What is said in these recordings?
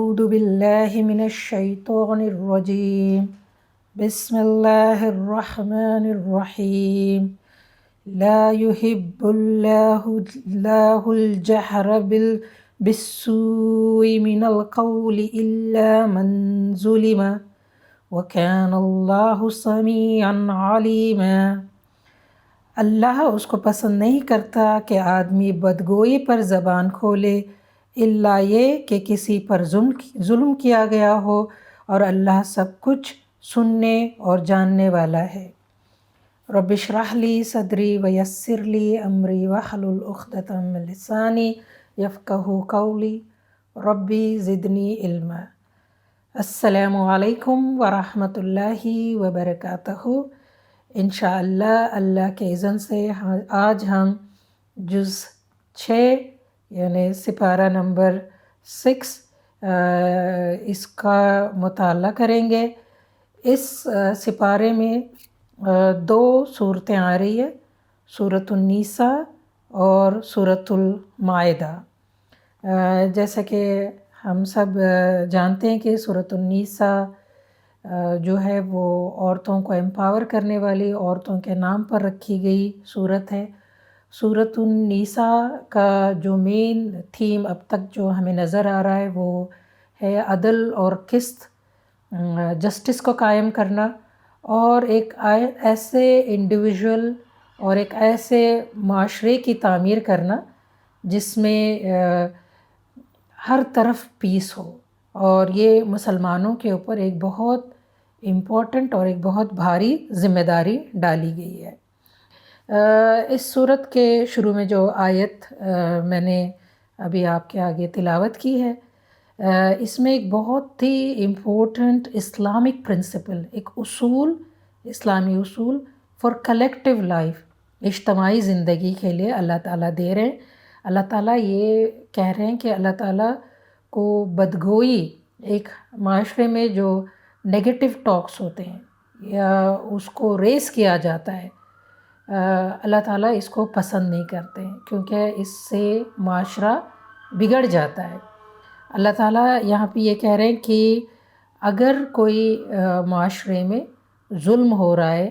أعوذ بالله من الشيطان الرجيم بسم الله الرحمن الرحيم لا يحب الله الجهر بالسوء من القول إلا من ظلم وكان الله سميعا عليما۔ اللہ اس کو پسند نہیں کرتا کہ آدمی بدگوئی پر زبان کھولے الا یہ کہ کسی پر ظلم کیا گیا ہو، اور اللہ سب کچھ سننے اور جاننے والا ہے۔ رب اشرح لی صدری ویسر لی امری واحلل عقدۃ من لسانی یفقہوا قولی ربی زدنی علما۔ السلام علیکم ورحمۃ اللہ وبرکاتہ۔ انشاءاللہ اللہ کے اذن سے آج ہم جز 6 یعنی سپارہ نمبر 6 اس کا مطالعہ کریں گے۔ اس سپارے میں 2 صورتیں آ رہی ہے، سورۃ النساء اور سورۃ المائدہ۔ جیسا کہ ہم سب جانتے ہیں کہ سورۃ النساء جو ہے وہ عورتوں کو امپاور کرنے والی، عورتوں کے نام پر رکھی گئی صورت ہے۔ سورۃ النساء کا جو مین تھیم اب تک جو ہمیں نظر آ رہا ہے وہ ہے عدل اور قسط، جسٹس کو قائم کرنا، اور ایک ایسے انڈیویژول اور ایک ایسے معاشرے کی تعمیر کرنا جس میں ہر طرف پیس ہو، اور یہ مسلمانوں کے اوپر ایک بہت امپورٹنٹ اور ایک بہت بھاری ذمہ داری ڈالی گئی ہے۔ اس صورت کے شروع میں جو آیت میں نے ابھی آپ کے آگے تلاوت کی ہے، اس میں ایک بہت ہی امپورٹنٹ اسلامک پرنسپل، ایک اصول، اسلامی اصول فار کلیکٹیو لائف، اجتماعی زندگی کے لیے اللہ تعالیٰ دے رہے ہیں۔ اللہ تعالیٰ یہ کہہ رہے ہیں کہ اللہ تعالیٰ کو بدگوئی، ایک معاشرے میں جو نیگیٹو ٹاکس ہوتے ہیں یا اس کو ریز کیا جاتا ہے، اللہ تعالیٰ اس کو پسند نہیں کرتے ہیں، کیونکہ اس سے معاشرہ بگڑ جاتا ہے۔ اللہ تعالیٰ یہاں پہ یہ کہہ رہے ہیں کہ اگر کوئی معاشرے میں ظلم ہو رہا ہے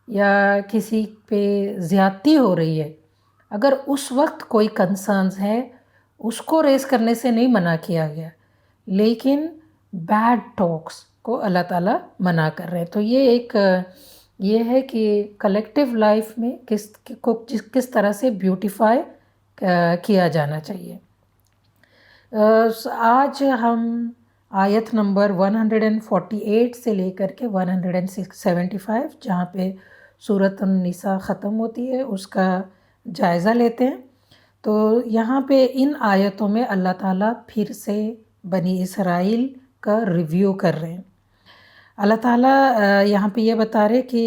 یا کسی پہ زیادتی ہو رہی ہے، اگر اس وقت کوئی کنسرنز ہے، اس کو ریز کرنے سے نہیں منع کیا گیا، لیکن بیڈ ٹاکس کو اللہ تعالیٰ منع کر رہے ہیں۔ تو یہ ہے کہ کلیکٹیو لائف میں کس طرح سے بیوٹیفائی کیا جانا چاہیے۔ آج ہم آیت نمبر 148 سے لے کر کے 175 جہاں پہ سورۃ النساء ختم ہوتی ہے اس کا جائزہ لیتے ہیں۔ تو یہاں پہ ان آیتوں میں اللہ تعالیٰ پھر سے بنی اسرائیل کا ریویو کر رہے ہیں۔ اللہ تعالیٰ یہاں پہ یہ بتا رہے کہ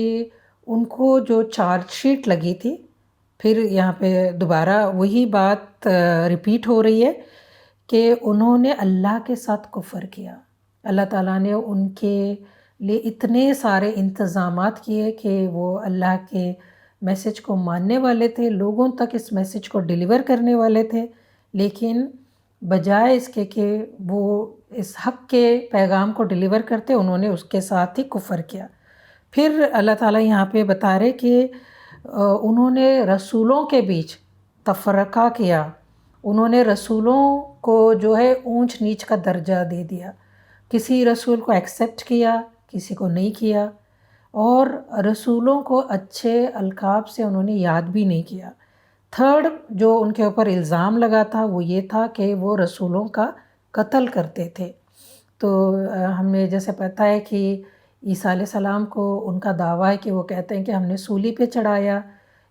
ان کو جو چارج شیٹ لگی تھی، پھر یہاں پہ دوبارہ وہی بات ریپیٹ ہو رہی ہے کہ انہوں نے اللہ کے ساتھ کفر کیا۔ اللہ تعالیٰ نے ان کے لیے اتنے سارے انتظامات کیے کہ وہ اللہ کے میسج کو ماننے والے تھے، لوگوں تک اس میسج کو ڈیلیور کرنے والے تھے، لیکن بجائے اس کے کہ وہ اس حق کے پیغام کو ڈیلیور کرتے، انہوں نے اس کے ساتھ ہی کفر کیا۔ پھر اللہ تعالیٰ یہاں پہ بتا رہے کہ انہوں نے رسولوں کے بیچ تفرقہ کیا، انہوں نے رسولوں کو جو ہے اونچ نیچ کا درجہ دے دیا، کسی رسول کو ایکسیپٹ کیا، کسی کو نہیں کیا، اور رسولوں کو اچھے القاب سے انہوں نے یاد بھی نہیں کیا۔ تھرڈ جو ان کے اوپر الزام لگا تھا وہ یہ تھا کہ وہ رسولوں کا قتل کرتے تھے۔ تو ہمیں جیسے پتہ ہے کہ عیسیٰ علیہ السلام کو ان کا دعویٰ ہے کہ وہ کہتے ہیں کہ ہم نے سولی پہ چڑھایا،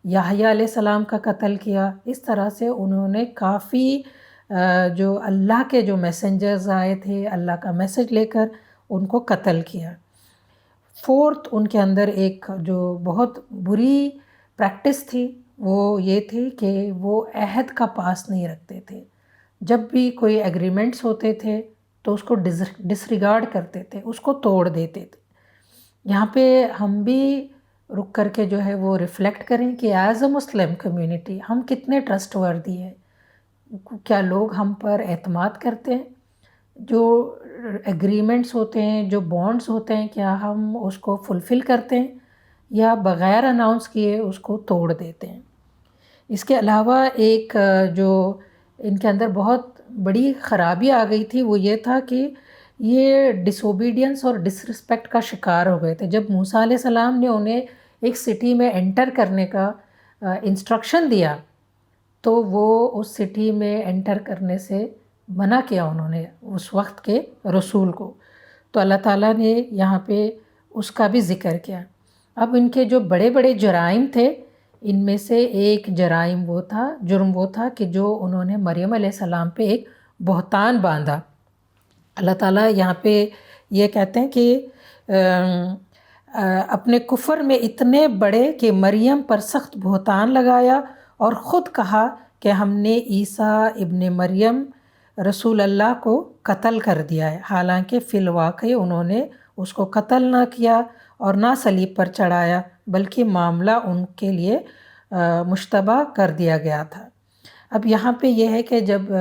یحییٰ علیہ السلام کا قتل کیا۔ اس طرح سے انہوں نے کافی جو اللہ کے جو میسنجرز آئے تھے اللہ کا میسج لے کر، ان کو قتل کیا۔ فورتھ ان کے اندر ایک جو بہت بری پریکٹس تھی وہ یہ تھی کہ وہ عہد کا پاس نہیں رکھتے تھے۔ جب بھی کوئی ایگریمنٹس ہوتے تھے تو اس کو ڈسریگارڈ کرتے تھے، اس کو توڑ دیتے تھے۔ یہاں پہ ہم بھی رک کر کے جو ہے وہ ریفلیکٹ کریں کہ ایز اے مسلم کمیونٹی ہم کتنے ٹرسٹ وردی ہیں، کیا لوگ ہم پر اعتماد کرتے ہیں؟ جو ایگریمنٹس ہوتے ہیں، جو بانڈس ہوتے ہیں، کیا ہم اس کو فلفل کرتے ہیں یا بغیر اناؤنس کیے اس کو توڑ دیتے ہیں؟ اس کے علاوہ ایک جو ان کے اندر بہت بڑی خرابی آ گئی تھی وہ یہ تھا کہ یہ ڈس اوبیڈینس اور ڈسرسپیکٹ کا شکار ہو گئے تھے. جب موسیٰ علیہ السلام نے انہیں ایک سٹی میں انٹر کرنے کا انسٹرکشن دیا تو وہ اس سٹی میں انٹر کرنے سے منع کیا انہوں نے اس وقت کے رسول کو. تو اللہ تعالیٰ نے یہاں پہ اس کا بھی ذکر کیا. اب ان کے جو بڑے بڑے جرائم تھے، ان میں سے ایک جرم وہ تھا کہ جو انہوں نے مریم علیہ السلام پہ ایک بہتان باندھا. اللہ تعالیٰ یہاں پہ یہ کہتے ہیں کہ اپنے کفر میں اتنے بڑے کہ مریم پر سخت بہتان لگایا اور خود کہا کہ ہم نے عیسیٰ ابن مریم رسول اللہ کو قتل کر دیا ہے، حالانکہ فی الواقع انہوں نے اس کو قتل نہ کیا اور نہ صلیب پر چڑھایا، بلکہ معاملہ ان کے لیے مشتبہ کر دیا گیا تھا. اب یہاں پہ یہ ہے کہ جب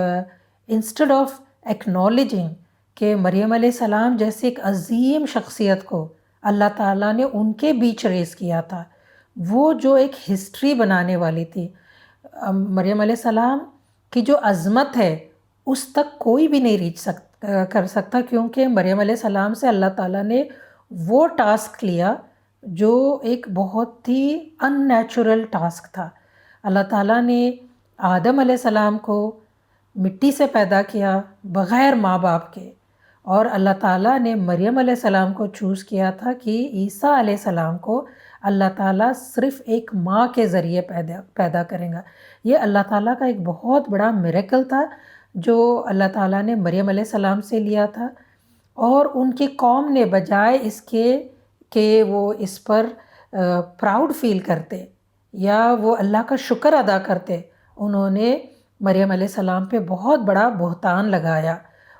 انسٹیڈ آف ایکنالوجنگ کہ مریم علیہ السلام جیسے ایک عظیم شخصیت کو اللہ تعالیٰ نے ان کے بیچ ریز کیا تھا، وہ جو ایک ہسٹری بنانے والی تھی، مریم علیہ السلام کی جو عظمت ہے اس تک کوئی بھی نہیں کر سکتا، کیونکہ مریم علیہ السلام سے اللہ تعالیٰ نے وہ ٹاسک لیا جو ایک بہت ہی ان نیچرل ٹاسک تھا. اللہ تعالیٰ نے آدم علیہ السلام کو مٹی سے پیدا کیا بغیر ماں باپ کے، اور اللہ تعالیٰ نے مریم علیہ السلام کو چوز کیا تھا کہ عیسیٰ علیہ السلام کو اللہ تعالیٰ صرف ایک ماں کے ذریعے پیدا کریں گا. یہ اللہ تعالیٰ کا ایک بہت بڑا میریکل تھا جو اللہ تعالیٰ نے مریم علیہ السلام سے لیا تھا، اور ان کی قوم نے بجائے اس کے کہ وہ اس پر پراؤڈ فیل کرتے یا وہ اللہ کا شکر ادا کرتے، انہوں نے مریم علیہ السلام پہ بہت بڑا بہتان لگایا.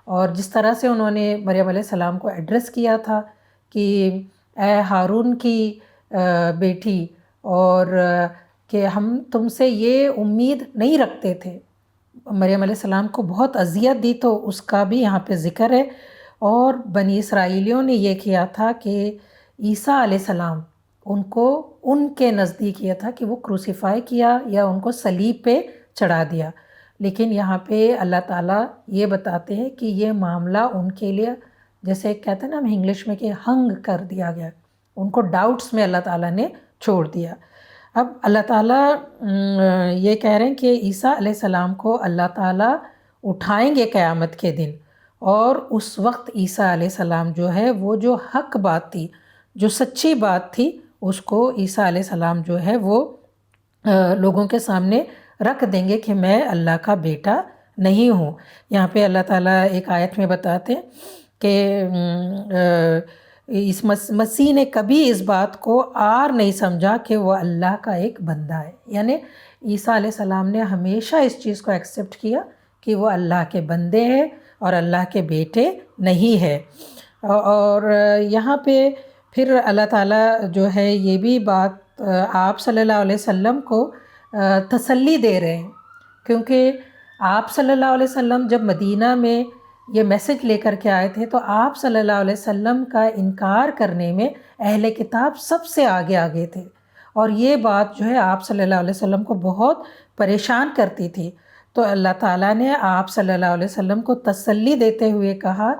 اور جس طرح سے انہوں نے مریم علیہ السلام کو ایڈریس کیا تھا کہ اے ہارون کی بیٹی، اور کہ ہم تم سے یہ امید نہیں رکھتے تھے، مریم علیہ السلام کو بہت اذیت دی، تو اس کا بھی یہاں پہ ذکر ہے. اور بنی اسرائیلیوں نے یہ کیا تھا کہ عیسیٰ علیہ السلام ان کو ان کے نزدیک یہ تھا کہ وہ کروسیفائی کیا یا ان کو صلیب پہ چڑھا دیا، لیکن یہاں پہ اللہ تعالیٰ یہ بتاتے ہیں کہ یہ معاملہ ان کے لیے جیسے کہتے ہیں نا ہم انگلش میں کہ ہنگ کر دیا گیا، ان کو ڈاؤٹس میں اللہ تعالیٰ نے چھوڑ دیا. اب اللہ تعالیٰ یہ کہہ رہے ہیں کہ عیسیٰ علیہ السلام کو اللہ تعالیٰ اٹھائیں گے قیامت کے دن، اور اس وقت عیسیٰ علیہ السلام جو ہے وہ جو حق بات تھی، جو سچی بات تھی، اس کو عیسیٰ علیہ السلام جو ہے وہ لوگوں کے سامنے رکھ دیں گے کہ میں اللہ کا بیٹا نہیں ہوں. یہاں پہ اللہ تعالیٰ ایک آیت میں بتاتے ہیں کہ اس مسیح نے کبھی اس بات کو عار نہیں سمجھا کہ وہ اللہ کا ایک بندہ ہے، یعنی عیسیٰ علیہ السلام نے ہمیشہ اس چیز کو ایکسیپٹ کیا کہ وہ اللہ کے بندے ہیں اور اللہ کے بیٹے نہیں ہے. اور یہاں پہ پھر اللہ تعالیٰ جو ہے یہ بھی بات آپ صلی اللہ علیہ وسلم کو تسلی دے رہے ہیں، کیونکہ آپ صلی اللہ علیہ وسلم جب مدینہ میں یہ میسج لے کر کے آئے تھے تو آپ صلی اللہ علیہ وسلم کا انکار کرنے میں اہل کتاب سب سے آگے تھے، اور یہ بات جو ہے آپ صلی اللہ علیہ وسلم کو بہت پریشان کرتی تھی. تو اللہ تعالیٰ نے آپ صلی اللہ علیہ وسلم کو تسلی دیتے ہوئے کہا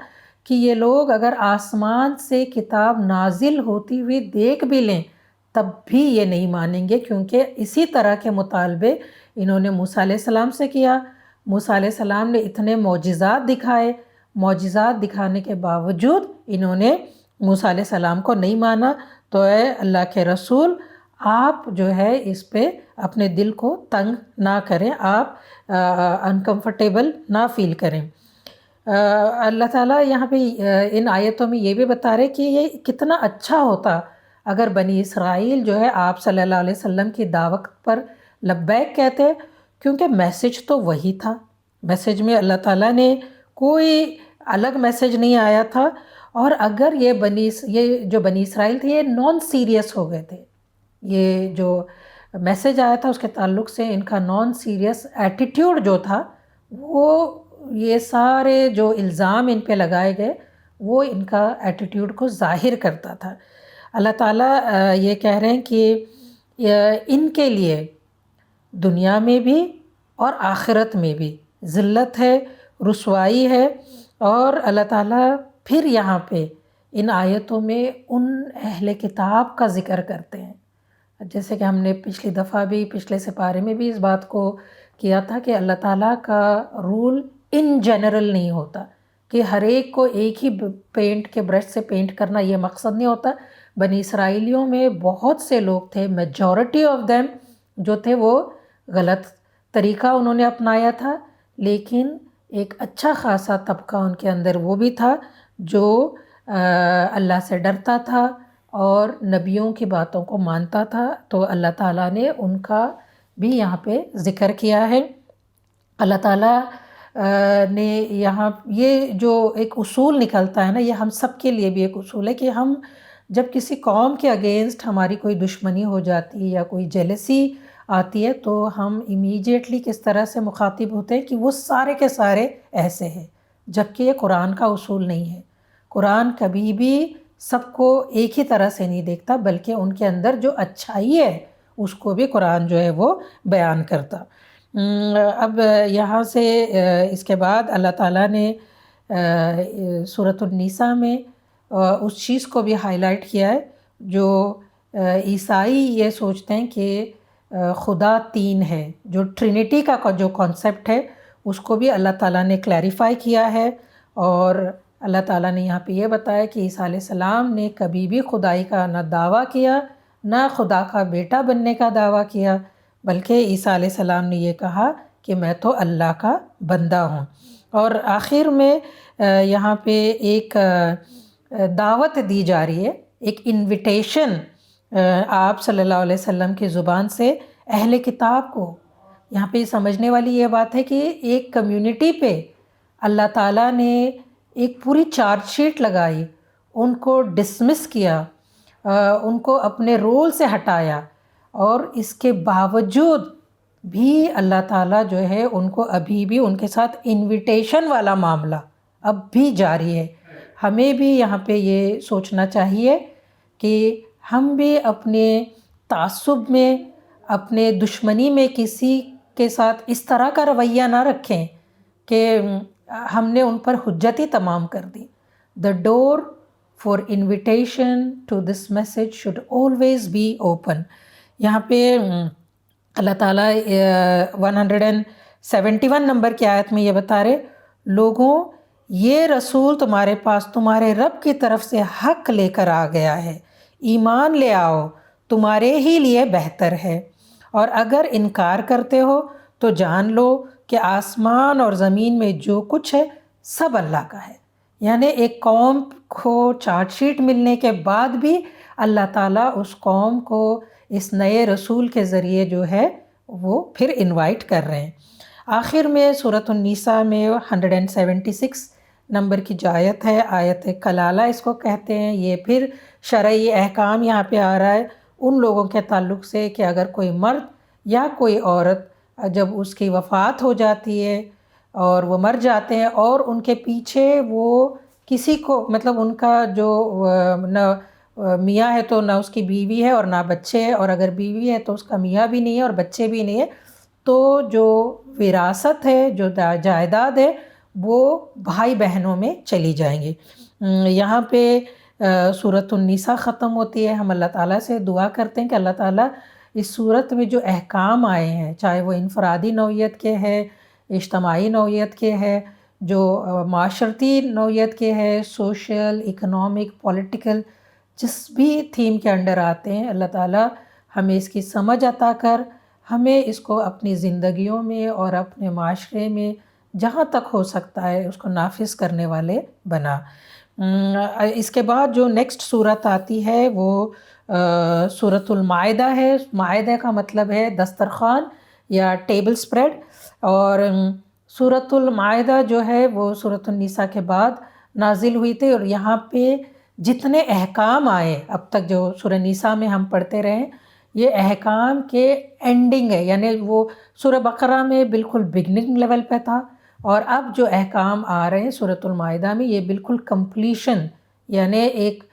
کہ یہ لوگ اگر آسمان سے کتاب نازل ہوتی ہوئی دیکھ بھی لیں تب بھی یہ نہیں مانیں گے، کیونکہ اسی طرح کے مطالبے انہوں نے موسیٰ علیہ السلام سے کیا. موسیٰ علیہ السلام نے اتنے معجزات دکھائے، معجزات دکھانے کے باوجود انہوں نے موسیٰ علیہ السلام کو نہیں مانا. تو اے اللہ کے رسول، آپ جو ہے اس پہ اپنے دل کو تنگ نہ کریں، آپ انکمفرٹیبل نہ فیل کریں. اللہ تعالیٰ یہاں پہ ان آیتوں میں یہ بھی بتا رہے کہ یہ کتنا اچھا ہوتا اگر بنی اسرائیل جو ہے آپ صلی اللہ علیہ وسلم کی دعوت پر لبیک کہتے، کیونکہ میسج تو وہی تھا. میسج میں اللہ تعالیٰ نے کوئی الگ میسج نہیں آیا تھا، اور اگر یہ جو بنی اسرائیل تھے یہ نان سیریس ہو گئے تھے، یہ جو میسج آیا تھا اس کے تعلق سے ان کا نان سیریس ایٹیٹیوڈ جو تھا وہ یہ سارے جو الزام ان پہ لگائے گئے وہ ان کا ایٹیٹیوڈ کو ظاہر کرتا تھا۔ اللہ تعالیٰ یہ کہہ رہے ہیں کہ ان کے لیے دنیا میں بھی اور آخرت میں بھی ذلت ہے، رسوائی ہے۔ اور اللہ تعالیٰ پھر یہاں پہ ان آیتوں میں ان اہل کتاب کا ذکر کرتے ہیں، جیسے کہ ہم نے پچھلی دفعہ بھی پچھلے سپارے میں بھی اس بات کو کیا تھا کہ اللہ تعالیٰ کا رول ان جنرل نہیں ہوتا کہ ہر ایک کو ایک ہی پینٹ کے برش سے پینٹ کرنا، یہ مقصد نہیں ہوتا۔ بنی اسرائیلیوں میں بہت سے لوگ تھے، میجورٹی آف دیم جو تھے وہ غلط طریقہ انہوں نے اپنایا تھا، لیکن ایک اچھا خاصا طبقہ ان کے اندر وہ بھی تھا جو اللہ سے ڈرتا تھا اور نبیوں کی باتوں کو مانتا تھا۔ تو اللہ تعالیٰ نے ان کا بھی یہاں پہ ذکر کیا ہے۔ اللہ تعالیٰ نے یہاں یہ جو ایک اصول نکلتا ہے نا، یہ ہم سب کے لیے بھی ایک اصول ہے کہ ہم جب کسی قوم کے اگینسٹ ہماری کوئی دشمنی ہو جاتی ہے یا کوئی جیلسی آتی ہے تو ہم امیڈیٹلی کس طرح سے مخاطب ہوتے ہیں کہ وہ سارے کے سارے ایسے ہیں، جبکہ یہ قرآن کا اصول نہیں ہے۔ قرآن کبھی بھی سب کو ایک ہی طرح سے نہیں دیکھتا، بلکہ ان کے اندر جو اچھائی ہے اس کو بھی قرآن جو ہے وہ بیان کرتا۔ اب یہاں سے اس کے بعد اللہ تعالیٰ نے سورۃ النساء میں اس چیز کو بھی ہائی لائٹ کیا ہے جو عیسائی یہ سوچتے ہیں کہ خدا تین ہے، جو ٹرینٹی کا جو کانسیپٹ ہے اس کو بھی اللہ تعالیٰ نے کلیریفائی کیا ہے۔ اور اللہ تعالیٰ نے یہاں پہ یہ بتایا کہ عیسیٰ علیہ السلام نے کبھی بھی خدائی کا نہ دعویٰ کیا نہ خدا کا بیٹا بننے کا دعویٰ کیا، بلکہ عیسیٰ علیہ السلام نے یہ کہا کہ میں تو اللہ کا بندہ ہوں۔ اور آخر میں یہاں پہ ایک دعوت دی جا رہی ہے، ایک انویٹیشن آپ صلی اللہ علیہ وسلم کی زبان سے اہل کتاب کو۔ یہاں پہ سمجھنے والی یہ بات ہے کہ ایک کمیونٹی پہ اللہ تعالیٰ نے ایک پوری چارج شیٹ لگائی، ان کو ڈسمس کیا، ان کو اپنے رول سے ہٹایا، اور اس کے باوجود بھی اللہ تعالیٰ جو ہے ان کو ابھی بھی ان کے ساتھ انویٹیشن والا معاملہ اب بھی جاری ہے۔ ہمیں بھی یہاں پہ یہ سوچنا چاہیے کہ ہم بھی اپنے تعصب میں، اپنے دشمنی میں کسی کے ساتھ اس طرح کا رویہ نہ رکھیں کہ ہم نے ان پر حجت ہی تمام کر دی۔ The door for invitation to this message should always be open۔ یہاں پہ اللہ تعالیٰ 171 نمبر کی آیت میں یہ بتا رہے، لوگوں یہ رسول تمہارے پاس تمہارے رب کی طرف سے حق لے کر آ گیا ہے، ایمان لے آؤ، تمہارے ہی لیے بہتر ہے، اور اگر انکار کرتے ہو تو جان لو کہ آسمان اور زمین میں جو کچھ ہے سب اللہ کا ہے۔ یعنی ایک قوم کو چارج شیٹ ملنے کے بعد بھی اللہ تعالیٰ اس قوم کو اس نئے رسول کے ذریعے جو ہے وہ پھر انوائٹ کر رہے ہیں۔ آخر میں سورۃ النساء میں 176 نمبر کی جو آیت ہے، آیت کلالہ اس کو کہتے ہیں، یہ پھر شرعی احکام یہاں پہ آ رہا ہے ان لوگوں کے تعلق سے کہ اگر کوئی مرد یا کوئی عورت جب اس کی وفات ہو جاتی ہے اور وہ مر جاتے ہیں اور ان کے پیچھے وہ کسی کو، مطلب ان کا جو نہ میاں ہے تو نہ اس کی بیوی ہے اور نہ بچے ہے، اور اگر بیوی ہے تو اس کا میاں بھی نہیں ہے اور بچے بھی نہیں ہے، تو جو وراثت ہے، جو جائیداد ہے، وہ بھائی بہنوں میں چلی جائیں گی۔ یہاں پہ سورۃ النساء ختم ہوتی ہے۔ ہم اللہ تعالیٰ سے دعا کرتے ہیں کہ اللہ تعالیٰ اس صورت میں جو احکام آئے ہیں، چاہے وہ انفرادی نوعیت کے ہے، اجتماعی نوعیت کے ہے، جو معاشرتی نوعیت کے ہے، سوشل، اکنامک، پولیٹیکل، جس بھی تھیم کے انڈر آتے ہیں، اللہ تعالیٰ ہمیں اس کی سمجھ عطا کر ہمیں اس کو اپنی زندگیوں میں اور اپنے معاشرے میں جہاں تک ہو سکتا ہے اس کو نافذ کرنے والے بنا۔ اس کے بعد جو نیکسٹ صورت آتی ہے وہ سورۃ المائدہ ہے۔ مائدہ کا مطلب ہے دسترخوان یا ٹیبل سپریڈ، اور سورۃ المائدہ جو ہے وہ سورۃ النساء کے بعد نازل ہوئی تھی، اور یہاں پہ جتنے احکام آئے اب تک جو سورہ نساء میں ہم پڑھتے رہے ہیں، یہ احکام کے اینڈنگ ہے، یعنی وہ سورہ بقرہ میں بالکل بگننگ لیول پہ تھا، اور اب جو احکام آ رہے ہیں سورۃ المائدہ میں یہ بالکل کمپلیشن یعنی ایک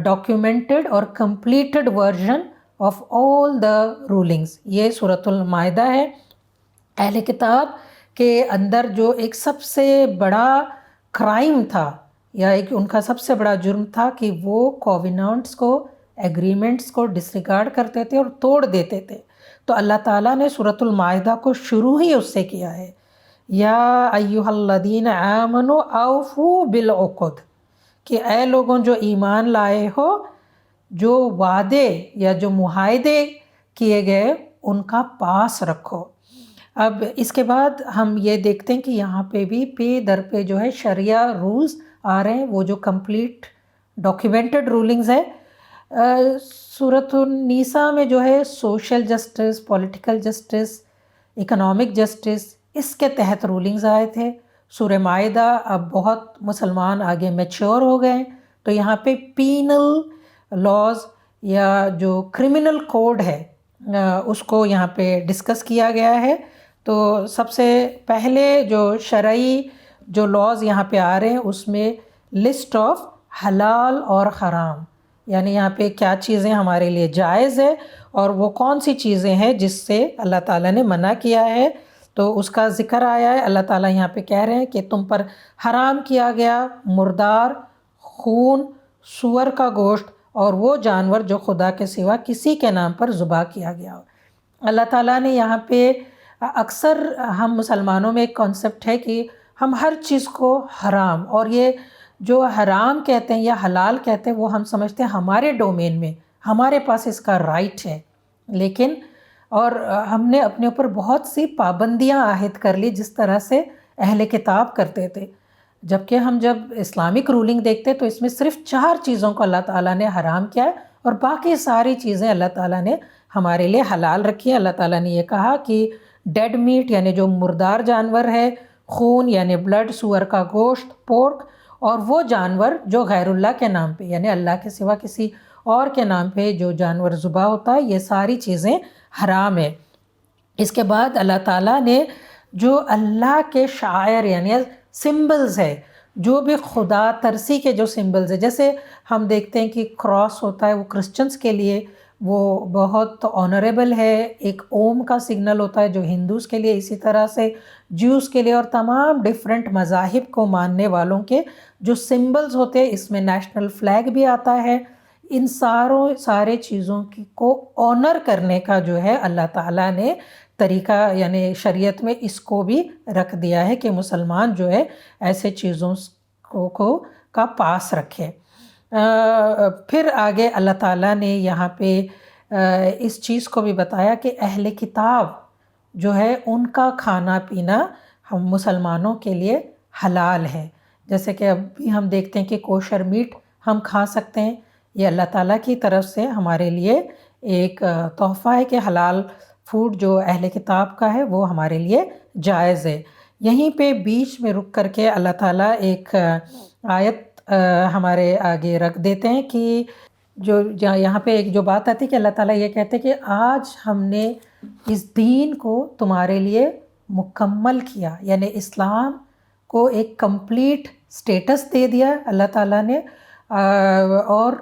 ڈاکیومنٹڈ اور completed version of all the rulings. یہ سورۃ المائدہ ہے. اہل کتاب کے اندر جو ایک سب سے بڑا کرائم تھا یا ایک ان کا سب سے بڑا جرم تھا کہ وہ کووننٹس کو ایگریمنٹس کو ڈسریگارڈ کرتے تھے اور توڑ دیتے تھے. تو اللہ تعالیٰ نے سورۃ المائدہ کو شروع ہی اس سے کیا ہے، یا ایھا الذین آمنوا اوفوا بالعقد، کہ اے لوگوں جو ایمان لائے ہو، جو وعدے یا جو معاہدے کیے گئے ان کا پاس رکھو. اب اس کے بعد ہم یہ دیکھتے ہیں کہ یہاں پہ بھی پہ در پہ جو ہے شریعہ رولز آ رہے ہیں، وہ جو کمپلیٹ ڈاکیومنٹڈ رولنگز ہیں. سورۃ النساء میں جو ہے social justice, political justice, economic justice, اس کے تحت رولنگز آئے تھے. سورہ مائدہ اب بہت مسلمان آگے میچور ہو گئے، تو یہاں پہ پینل لاز یا جو کرمنل کوڈ ہے اس کو یہاں پہ ڈسکس کیا گیا ہے. تو سب سے پہلے جو شرعی جو لاز یہاں پہ آ رہے ہیں اس میں لسٹ آف حلال اور حرام، یعنی یہاں پہ کیا چیزیں ہمارے لیے جائز ہے اور وہ کون سی چیزیں ہیں جس سے اللہ تعالیٰ نے منع کیا ہے. تو اس کا ذکر آیا ہے. اللہ تعالیٰ یہاں پہ کہہ رہے ہیں کہ تم پر حرام کیا گیا مردار، خون، سور کا گوشت اور وہ جانور جو خدا کے سوا کسی کے نام پر ذبح کیا گیا ہو. اللہ تعالیٰ نے یہاں پہ اکثر ہم مسلمانوں میں ایک کانسیپٹ ہے کہ ہم ہر چیز کو حرام، اور یہ جو حرام کہتے ہیں یا حلال کہتے ہیں وہ ہم سمجھتے ہیں ہمارے ڈومین میں، ہمارے پاس اس کا رائٹ ہے. لیکن اور ہم نے اپنے اوپر بہت سی پابندیاں عائد کر لی جس طرح سے اہل کتاب کرتے تھے، جبکہ ہم جب اسلامک رولنگ دیکھتے تو اس میں صرف 4 چیزوں کو اللہ تعالیٰ نے حرام کیا ہے اور باقی ساری چیزیں اللہ تعالیٰ نے ہمارے لیے حلال رکھی ہیں. اللہ تعالیٰ نے یہ کہا کہ ڈیڈ میٹ یعنی جو مردار جانور ہے، خون یعنی بلڈ، سور کا گوشت، پورک، اور وہ جانور جو غیر اللہ کے نام پہ یعنی اللہ کے سوا کسی اور کے نام پہ جو جانور ذبح ہوتا ہے، یہ ساری چیزیں حرام ہے. اس کے بعد اللہ تعالیٰ نے جو اللہ کے شعائر یعنی سمبلز ہے، جو بھی خدا ترسی کے جو سمبلز ہیں، جیسے ہم دیکھتے ہیں کہ کراس ہوتا ہے وہ کرسچنز کے لیے وہ بہت آنریبل ہے، ایک اوم کا سگنل ہوتا ہے جو ہندوز کے لیے، اسی طرح سے جیوز کے لیے اور تمام ڈیفرنٹ مذاہب کو ماننے والوں کے جو سمبلز ہوتے ہیں، اس میں نیشنل فلیگ بھی آتا ہے. ان سارے چیزوں کو آنر کرنے کا جو ہے اللہ تعالیٰ نے طریقہ یعنی شریعت میں اس کو بھی رکھ دیا ہے کہ مسلمان جو ہے ایسے چیزوں کا پاس رکھے. پھر آگے اللہ تعالیٰ نے یہاں پہ اس چیز کو بھی بتایا کہ اہل کتاب جو ہے ان کا کھانا پینا ہم مسلمانوں کے لیے حلال ہے. جیسے کہ اب بھی ہم دیکھتے ہیں کہ کوشر میٹ ہم کھا سکتے ہیں، یہ اللہ تعالیٰ کی طرف سے ہمارے لیے ایک تحفہ ہے کہ حلال فوڈ جو اہل کتاب کا ہے وہ ہمارے لیے جائز ہے. یہیں پہ بیچ میں رک کر کے اللہ تعالیٰ ایک آیت ہمارے آگے رکھ دیتے ہیں کہ جو یہاں پہ ایک جو بات آتی ہے کہ اللہ تعالیٰ یہ کہتے ہیں کہ آج ہم نے اس دین کو تمہارے لیے مکمل کیا، یعنی اسلام کو ایک کمپلیٹ سٹیٹس دے دیا اللہ تعالیٰ نے، اور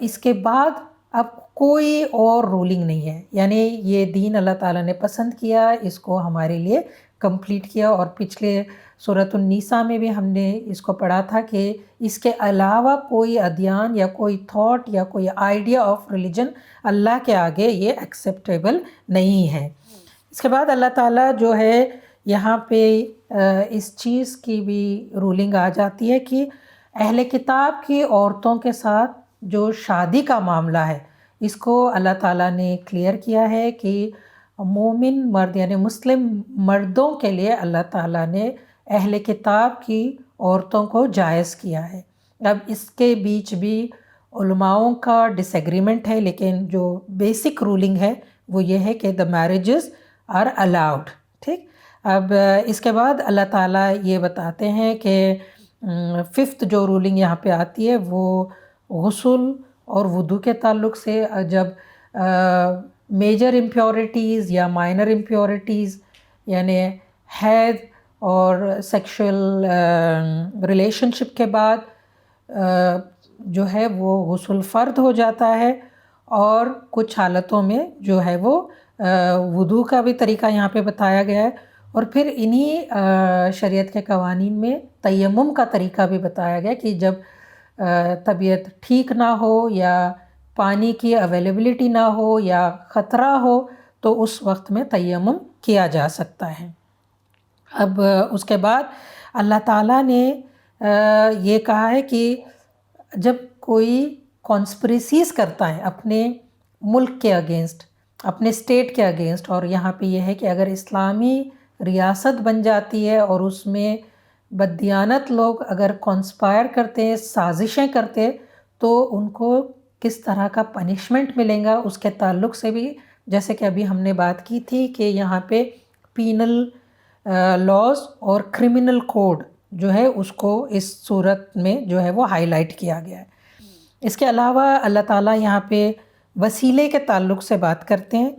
اس کے بعد اب کوئی اور رولنگ نہیں ہے. یعنی یہ دین اللہ تعالیٰ نے پسند کیا، اس کو ہمارے لیے کمپلیٹ کیا. اور پچھلے سورۃ النساء میں بھی ہم نے اس کو پڑھا تھا کہ اس کے علاوہ کوئی ادیان یا کوئی تھاٹ یا کوئی آئیڈیا آف ریلیجن اللہ کے آگے یہ ایکسیپٹیبل نہیں ہے. اس کے بعد اللہ تعالیٰ جو ہے یہاں پہ اس چیز کی بھی رولنگ آ جاتی ہے کہ اہل کتاب کی عورتوں کے ساتھ جو شادی کا معاملہ ہے اس کو اللہ تعالیٰ نے کلیئر کیا ہے کہ مومن مرد یعنی مسلم مردوں کے لیے اللہ تعالیٰ نے اہل کتاب کی عورتوں کو جائز کیا ہے. اب اس کے بیچ بھی علماؤں کا ڈس ایگریمنٹ ہے، لیکن جو بیسک رولنگ ہے وہ یہ ہے کہ the marriages are allowed. ٹھیک. اب اس کے بعد اللہ تعالیٰ یہ بتاتے ہیں کہ 5th جو رولنگ یہاں پہ آتی ہے وہ غسل اور وضو کے تعلق سے. جب میجر امپیورٹیز یا مائنر امپیورٹیز یعنی حیض اور سیکشل ریلیشن شپ کے بعد جو ہے وہ غسل فرض ہو جاتا ہے، اور کچھ حالتوں میں جو ہے وہ وضو کا بھی طریقہ یہاں پہ بتایا گیا ہے، اور پھر انہی شریعت کے قوانین میں تیمم کا طریقہ بھی بتایا گیا کہ جب طبیعت ٹھیک نہ ہو یا پانی کی اویلیبلٹی نہ ہو یا خطرہ ہو تو اس وقت میں تیمم کیا جا سکتا ہے۔ اب اس کے بعد اللہ تعالیٰ نے یہ کہا ہے کہ جب کوئی کانسپریسیز کرتا ہے اپنے ملک کے اگینسٹ، اپنے اسٹیٹ کے اگینسٹ، اور یہاں پہ یہ ہے کہ اگر اسلامی ریاست بن جاتی ہے اور اس میں بددیانت لوگ اگر کانسپائر کرتے ہیں، سازشیں کرتے، تو ان کو کس طرح کا پنشمنٹ ملے گا، اس کے تعلق سے بھی جیسے کہ ابھی ہم نے بات کی تھی کہ یہاں پہ پینل لاز اور کرمنل کوڈ جو ہے اس کو اس صورت میں جو ہے وہ ہائی لائٹ کیا گیا ہے۔ اس کے علاوہ اللہ تعالیٰ یہاں پہ وسیلے کے تعلق سے بات کرتے ہیں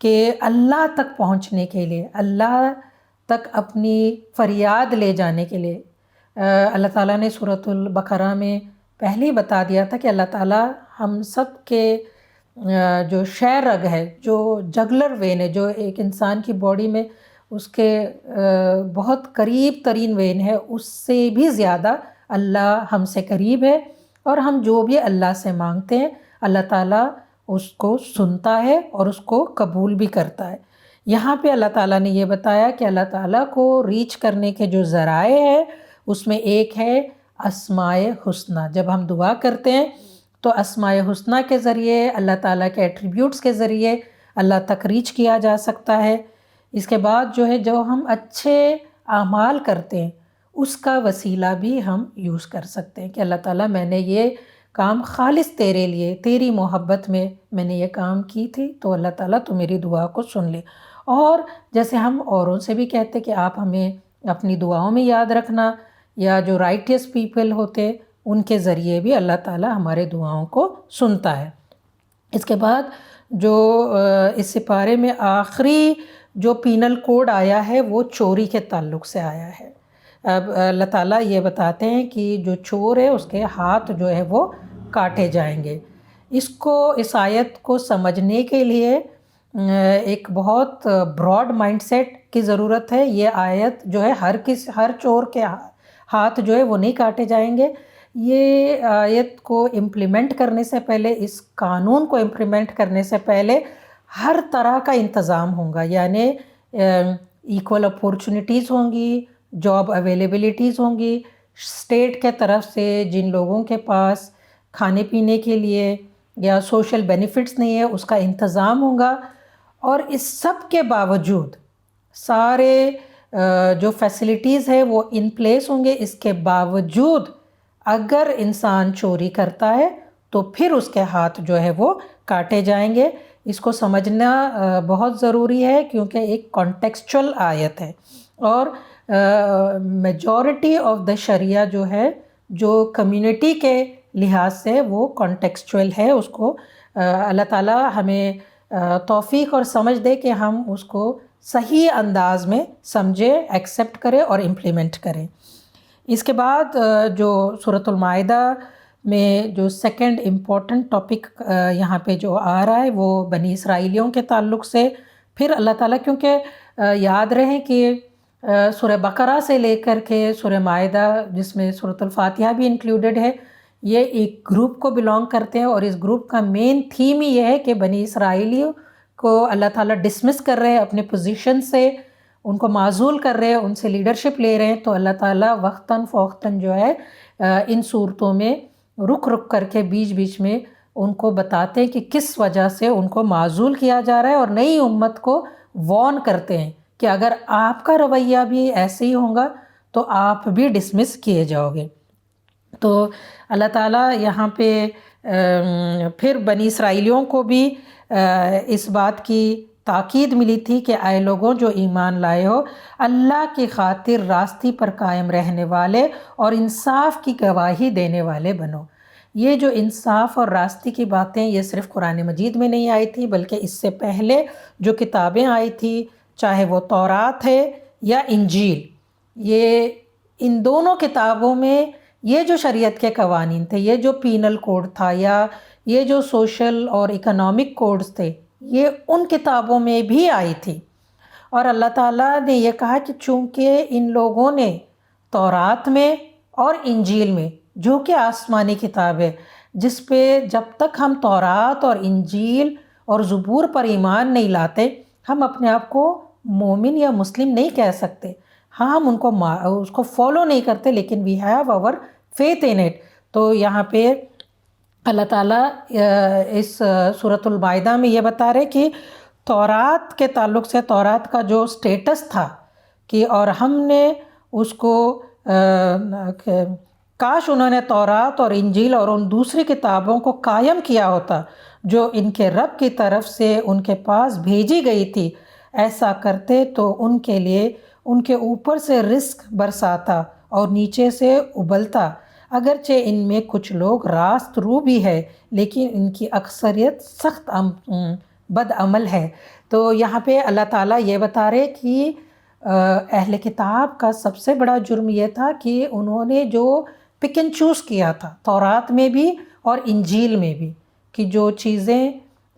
کہ اللہ تک پہنچنے کے لیے، اللہ تک اپنی فریاد لے جانے کے لیے اللہ تعالیٰ نے سورۃ البقرہ میں پہلے ہی بتا دیا تھا کہ اللہ تعالیٰ ہم سب کے جو شہ رگ ہے، جو جگلر وین ہے، جو ایک انسان کی باڈی میں اس کے بہت قریب ترین وین ہے، اس سے بھی زیادہ اللہ ہم سے قریب ہے، اور ہم جو بھی اللہ سے مانگتے ہیں اللہ تعالیٰ اس کو سنتا ہے اور اس کو قبول بھی کرتا ہے۔ یہاں پہ اللہ تعالیٰ نے یہ بتایا کہ اللہ تعالیٰ کو ریچ کرنے کے جو ذرائع ہیں اس میں ایک ہے اسماء حسنہ۔ جب ہم دعا کرتے ہیں تو اسماء حسنہ کے ذریعے، اللہ تعالیٰ کے ایٹریبیوٹس کے ذریعے اللہ تک ریچ کیا جا سکتا ہے۔ اس کے بعد جو ہے جو ہم اچھے اعمال کرتے ہیں اس کا وسیلہ بھی ہم یوز کر سکتے ہیں کہ اللہ تعالیٰ میں نے یہ کام خالص تیرے لیے، تیری محبت میں نے یہ کام کی تھی، تو اللہ تعالیٰ تو میری دعا کو سن لے۔ اور جیسے ہم اوروں سے بھی کہتے کہ آپ ہمیں اپنی دعاؤں میں یاد رکھنا، یا جو رائٹیس پیپل ہوتے ان کے ذریعے بھی اللہ تعالیٰ ہمارے دعاؤں کو سنتا ہے۔ اس کے بعد جو اس سپارے میں آخری جو پینل کوڈ آیا ہے وہ چوری کے تعلق سے آیا ہے۔ اب اللہ تعالیٰ یہ بتاتے ہیں کہ جو چور ہے اس کے ہاتھ جو ہے وہ کاٹے جائیں گے۔ اس آیت کو سمجھنے کے لیے ایک بہت براڈ مائنڈ سیٹ کی ضرورت ہے۔ یہ آیت جو ہے ہر چور کے ہاتھ جو ہے وہ نہیں کاٹے جائیں گے۔ یہ آیت کو امپلیمنٹ کرنے سے پہلے، اس قانون کو امپلیمنٹ کرنے سے پہلے ہر طرح کا انتظام ہوگا، یعنی ایکول اپورچونیٹیز ہوں گی، جاب اویلیبلٹیز ہوں گی، اسٹیٹ کے طرف سے جن لوگوں کے پاس کھانے پینے کے لیے یا سوشل بینیفٹس نہیں ہے اس کا انتظام ہوگا۔ اور اس سب کے باوجود سارے جو فیسلٹیز ہے وہ ان پلیس ہوں گے، اس کے باوجود اگر انسان چوری کرتا ہے تو پھر اس کے ہاتھ جو ہے وہ کاٹے جائیں گے۔ اس کو سمجھنا بہت ضروری ہے کیونکہ ایک کانٹیکسچول آیت ہے، اور میجورٹی آف دا شریعہ جو ہے جو کمیونٹی کے لحاظ سے وہ کانٹیکسچول ہے، اس کو اللہ تعالیٰ ہمیں توفیق اور سمجھ دے کہ ہم اس کو صحیح انداز میں سمجھیں، ایکسیپٹ کریں اور امپلیمنٹ کریں۔ اس کے بعد جو سورۃ المائدہ میں جو سیکنڈ امپورٹنٹ ٹاپک یہاں پہ جو آ رہا ہے وہ بنی اسرائیلیوں کے تعلق سے، پھر اللہ تعالیٰ کیونکہ یاد رہے کہ سورہ بقرہ سے لے کر کے سورہ مائدہ جس میں سورۃ الفاتحہ بھی انکلوڈڈ ہے، یہ ایک گروپ کو بلانگ کرتے ہیں، اور اس گروپ کا مین تھیم ہی یہ ہے کہ بنی اسرائیلیوں کو اللہ تعالیٰ ڈسمس کر رہے ہیں اپنے پوزیشن سے، ان کو معزول کر رہے ہیں، ان سے لیڈرشپ لے رہے ہیں۔ تو اللہ تعالیٰ وقتاً فوقتاً جو ہے ان صورتوں میں رک کر کے بیچ بیچ میں ان کو بتاتے ہیں کہ کس وجہ سے ان کو معزول کیا جا رہا ہے، اور نئی امت کو وارن کرتے ہیں کہ اگر آپ کا رویہ بھی ایسے ہی ہوگا تو آپ بھی ڈسمس کیے جاؤ گے۔ تو اللہ تعالیٰ یہاں پہ پھر بنی اسرائیلیوں کو بھی اس بات کی تاکید ملی تھی کہ اے لوگوں جو ایمان لائے ہو، اللہ کی خاطر راستی پر قائم رہنے والے اور انصاف کی گواہی دینے والے بنو۔ یہ جو انصاف اور راستی کی باتیں یہ صرف قرآن مجید میں نہیں آئی تھی، بلکہ اس سے پہلے جو کتابیں آئی تھی، چاہے وہ تورات ہے یا انجیل، یہ ان دونوں کتابوں میں یہ جو شریعت کے قوانین تھے، یہ جو پینل کوڈ تھا یا یہ جو سوشل اور اکنامک کوڈز تھے، یہ ان کتابوں میں بھی آئی تھی۔ اور اللہ تعالیٰ نے یہ کہا کہ چونکہ ان لوگوں نے تورات میں اور انجیل میں، جو کہ آسمانی کتاب ہے، جس پہ جب تک ہم تورات اور انجیل اور زبور پر ایمان نہیں لاتے، ہم اپنے آپ کو مومن یا مسلم نہیں کہہ سکتے۔ ہاں، ہم اس کو فالو نہیں کرتے، لیکن we have our faith in it. تو یہاں پہ اللہ تعالیٰ اس سورۃ المائدہ میں یہ بتا رہے کہ تورات کے تعلق سے، تورات کا جو سٹیٹس تھا کہ اور ہم نے اس کو کاش انہوں نے تورات اور انجیل اور ان دوسری کتابوں کو قائم کیا ہوتا جو ان کے رب کی طرف سے ان کے پاس بھیجی گئی تھی، ایسا کرتے تو ان کے لیے ان کے اوپر سے رزق برساتا اور نیچے سے ابلتا، اگرچہ ان میں کچھ لوگ راست رو بھی ہے لیکن ان کی اکثریت سخت بد عمل ہے۔ تو یہاں پہ اللہ تعالیٰ یہ بتا رہے کہ اہل کتاب کا سب سے بڑا جرم یہ تھا کہ انہوں نے جو پک اینڈ چوز کیا تھا تورات میں بھی اور انجیل میں بھی، کہ جو چیزیں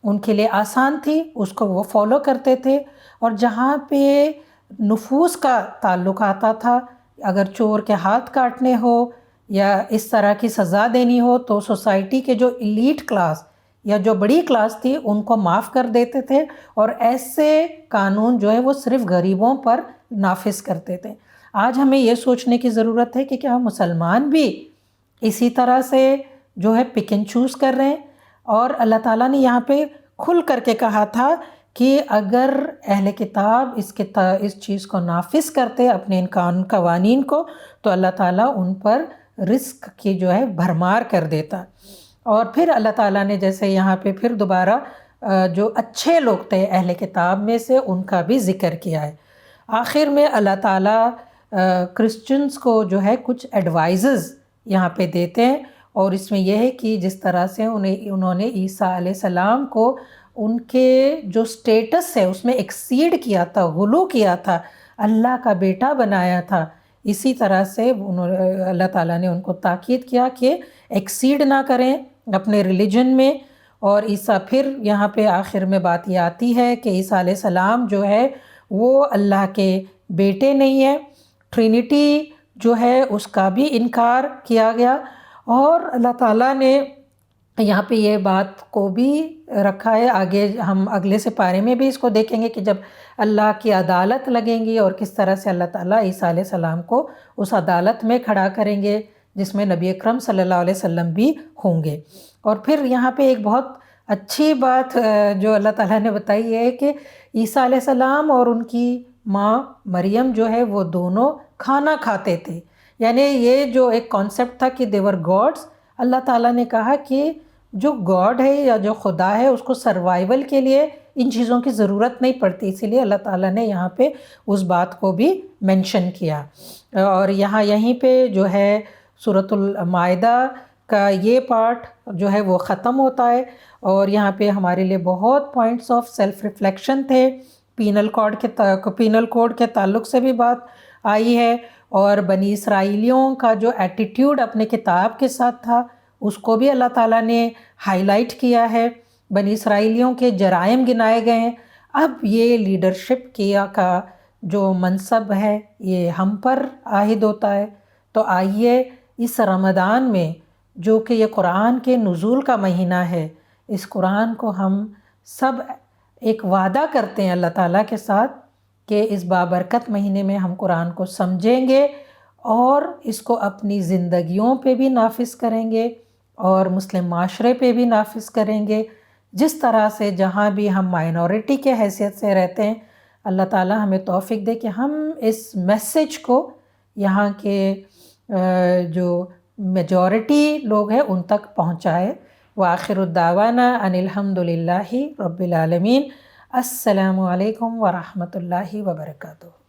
ان کے لیے آسان تھی اس کو وہ فالو کرتے تھے، اور جہاں پہ نفوس کا تعلق آتا تھا، اگر چور کے ہاتھ کاٹنے ہو یا اس طرح کی سزا دینی ہو تو سوسائٹی کے جو ایلیٹ کلاس یا جو بڑی کلاس تھی ان کو معاف کر دیتے تھے، اور ایسے قانون جو ہے وہ صرف غریبوں پر نافذ کرتے تھے۔ آج ہمیں یہ سوچنے کی ضرورت ہے کہ کیا مسلمان بھی اسی طرح سے جو ہے پک اینڈ چوز کر رہے ہیں؟ اور اللہ تعالیٰ نے یہاں پہ کھل کر کے کہا تھا کہ اگر اہل کتاب اس چیز کو نافذ کرتے اپنے ان قوانین کو تو اللہ تعالیٰ ان پر رزق کی جو ہے بھرمار کر دیتا۔ اور پھر اللہ تعالیٰ نے جیسے یہاں پہ پھر دوبارہ جو اچھے لوگ تھے اہل کتاب میں سے ان کا بھی ذکر کیا ہے۔ آخر میں اللہ تعالیٰ کرسچنز کو جو ہے کچھ ایڈوائزز یہاں پہ دیتے ہیں، اور اس میں یہ ہے کہ جس طرح سے انہوں نے عیسیٰ علیہ السلام کو ان کے جو سٹیٹس ہے اس میں ایکسیڈ کیا تھا، غلو کیا تھا، اللہ کا بیٹا بنایا تھا، اسی طرح سے اللہ تعالیٰ نے ان کو تاکید کیا کہ ایکسیڈ نہ کریں اپنے ریلیجن میں۔ اور عیسیٰ پھر یہاں پہ آخر میں بات یہ آتی ہے کہ عیسیٰ علیہ السلام جو ہے وہ اللہ کے بیٹے نہیں ہے، ٹرینٹی جو ہے اس کا بھی انکار کیا گیا۔ اور اللہ تعالیٰ نے یہاں پہ یہ بات کو بھی رکھا ہے، آگے ہم اگلے سے پارے میں بھی اس کو دیکھیں گے کہ جب اللہ کی عدالت لگیں گی اور کس طرح سے اللہ تعالیٰ عیسیٰ علیہ السلام کو اس عدالت میں کھڑا کریں گے جس میں نبی اکرم صلی اللہ علیہ وسلم بھی ہوں گے۔ اور پھر یہاں پہ ایک بہت اچھی بات جو اللہ تعالیٰ نے بتائی ہے کہ عیسیٰ علیہ السلام اور ان کی ماں مریم جو ہے وہ دونوں کھانا کھاتے تھے، یعنی یہ جو ایک کانسیپٹ تھا کہ دیور گاڈز، اللہ تعالیٰ نے کہا کہ جو گاڈ ہے یا جو خدا ہے اس کو سروائیول کے لیے ان چیزوں کی ضرورت نہیں پڑتی، اسی لیے اللہ تعالیٰ نے یہاں پہ اس بات کو بھی مینشن کیا۔ اور یہیں پہ جو ہے سورۃ المائدہ کا یہ پارٹ جو ہے وہ ختم ہوتا ہے، اور یہاں پہ ہمارے لیے بہت پوائنٹس آف سیلف ریفلیکشن تھے۔ پینل کوڈ کے تعلق سے بھی بات آئی ہے، اور بنی اسرائیلیوں کا جو ایٹیٹیوڈ اپنے کتاب کے ساتھ تھا اس کو بھی اللہ تعالیٰ نے ہائی لائٹ کیا ہے، بنی اسرائیلیوں کے جرائم گنائے گئے ہیں۔ اب یہ لیڈرشپ کا جو منصب ہے یہ ہم پر عائد ہوتا ہے، تو آئیے اس رمضان میں جو کہ یہ قرآن کے نزول کا مہینہ ہے، اس قرآن کو ہم سب ایک وعدہ کرتے ہیں اللہ تعالیٰ کے ساتھ کہ اس بابرکت مہینے میں ہم قرآن کو سمجھیں گے اور اس کو اپنی زندگیوں پہ بھی نافذ کریں گے اور مسلم معاشرے پہ بھی نافذ کریں گے، جس طرح سے جہاں بھی ہم مائنورٹی کے حیثیت سے رہتے ہیں۔ اللہ تعالیٰ ہمیں توفیق دے کہ ہم اس میسیج کو یہاں کے جو میجورٹی لوگ ہیں ان تک پہنچائے۔ وآخر الدعوانا ان الحمد للہ رب العالمین۔ السلام علیکم ورحمۃ اللہ وبرکاتہ۔